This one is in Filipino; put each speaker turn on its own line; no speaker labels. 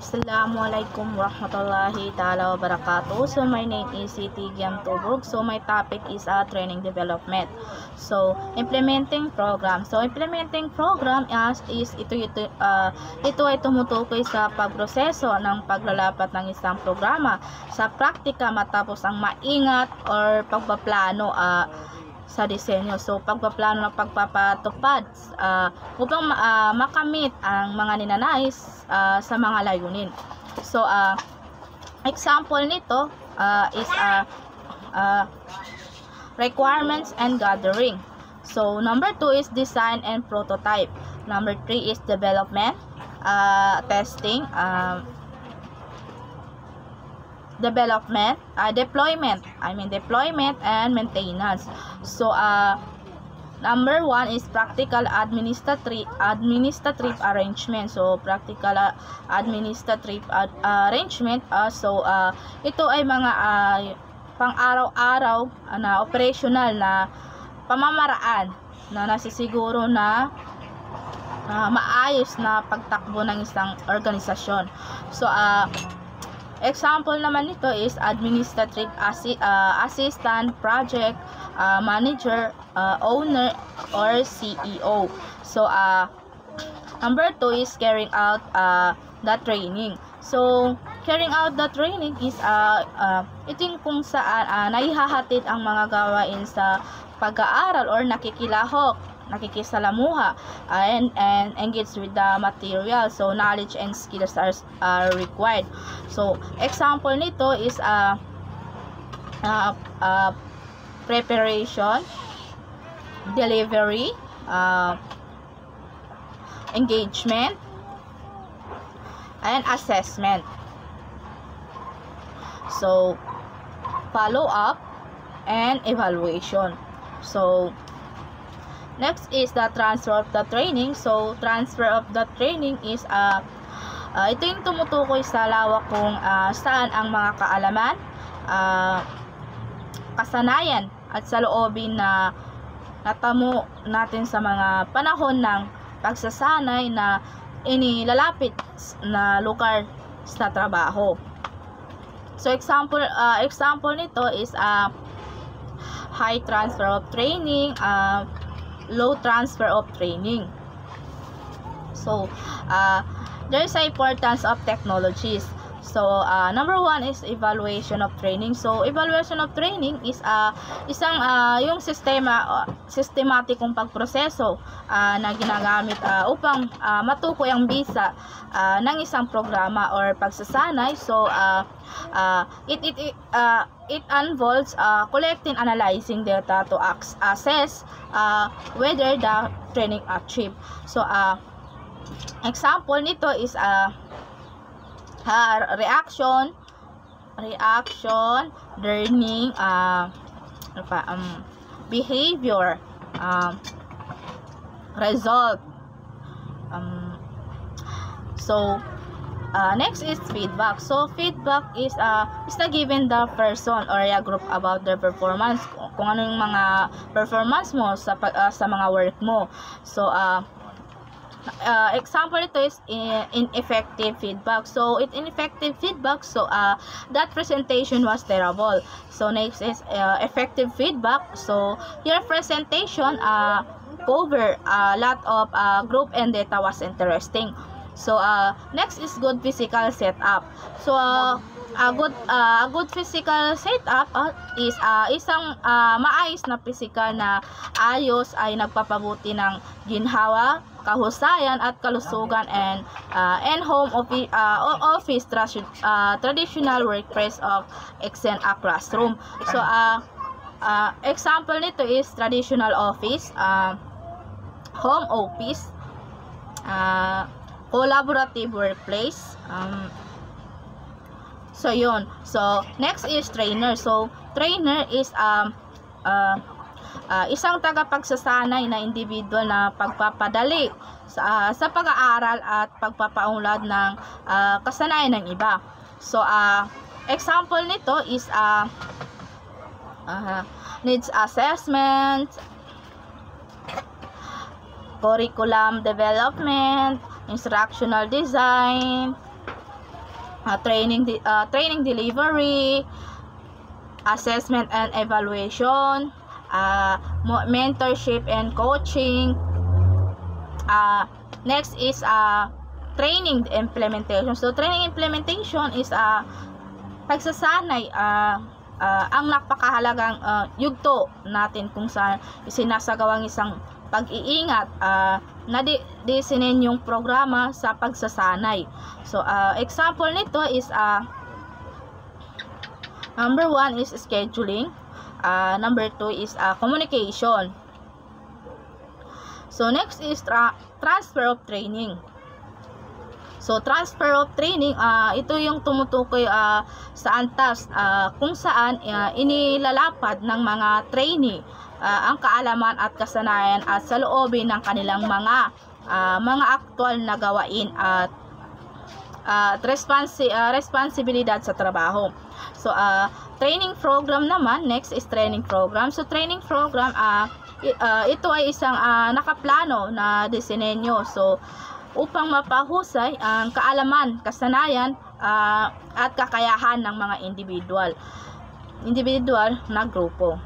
Assalamualaikum warahmatullahi ta'ala wabarakatuh. So my name is Siti Giam Tuburg. So my topic is training development. So implementing program. So implementing program ito ay tumutukoy sa pagproseso ng paglalapat ng isang programa sa praktika matapos ang maingat or pagpaplano sa disenyo. So, pagpaplano ng pagpapatupad upang makamit ang mga ninanais sa mga layunin. So, example nito is requirements and gathering. So, number 2 is design and prototype. Number 3 is development, testing, deployment and maintenance. So number 1 is practical administrative arrangement. So practical administrative arrangement, ito ay mga pang-araw-araw na operational na pamamaraan na nasisiguro na maayos na pagtakbo ng isang organisasyon. So example naman nito is administrative assistant, project manager, owner, or CEO. So, number 2 is carrying out the training. So, carrying out the training is ito yung kung saan naihahatid ang mga gawain sa pag-aaral or nakikisalamuha and engage with the material. So knowledge and skills are required. So example nito is preparation, delivery, engagement, and assessment. So follow up and evaluation. So next is the transfer of the training. So, transfer of the training is ito yung tumutukoy sa lawak kung saan ang mga kaalaman, kasanayan at saloobin na natamo natin sa mga panahon ng pagsasanay na inilalapit na lugar sa trabaho. So, example nito is high transfer of training, low transfer of training. So there's an importance of technologies. So number 1 is evaluation of training. So evaluation of training is isang yung sistematikong pagproseso na ginagamit upang matukoy ang bisa ng isang programa or pagsasanay. So it involves collecting, analyzing data to assess whether the training achieved. So example nito is reaction, learning, behavior, result. So next is feedback. So feedback is na given the person or a group about their performance, kung ano yung mga performance mo sa mga work mo. So example ito is ineffective feedback. So ineffective feedback, so that presentation was terrible. So next is effective feedback. So your presentation cover a lot of group and data was interesting. So next is good physical setup. So a good physical setup is isang maayos na physical na ayos ay nagpapabuti ng ginhawa, kahusayan at kalusugan and home office traditional workplace of extend a classroom. So example nito is traditional office, home office, collaborative workplace. So yun. So next is trainer. So trainer is isang tagapagsasanay na individual na pagpapadali sa pag-aaral at pagpapaunlad ng kasanayan ng iba. So example nito is needs assessment, curriculum development, instructional design, training delivery, assessment and evaluation, mentorship and coaching. Next is training implementation. So training implementation is pagsasanay, ang napakahalagang yugto natin kung saan isinasagawang isang pag-iingat na disinin yung programa sa pagsasanay. So example nito is number 1 is scheduling, number 2 is communication. So next is transfer of training. So transfer of training, ito yung tumutukoy sa antas kung saan inilalapad ng mga trainee ang kaalaman at kasanayan at saloobin ng kanilang mga aktual na gawain at responsibilidad sa trabaho. So training program naman, next is training program. So training program, ito ay isang nakaplano na disenyo. So upang mapahusay ang kaalaman, kasanayan at kakayahan ng mga individual na grupo.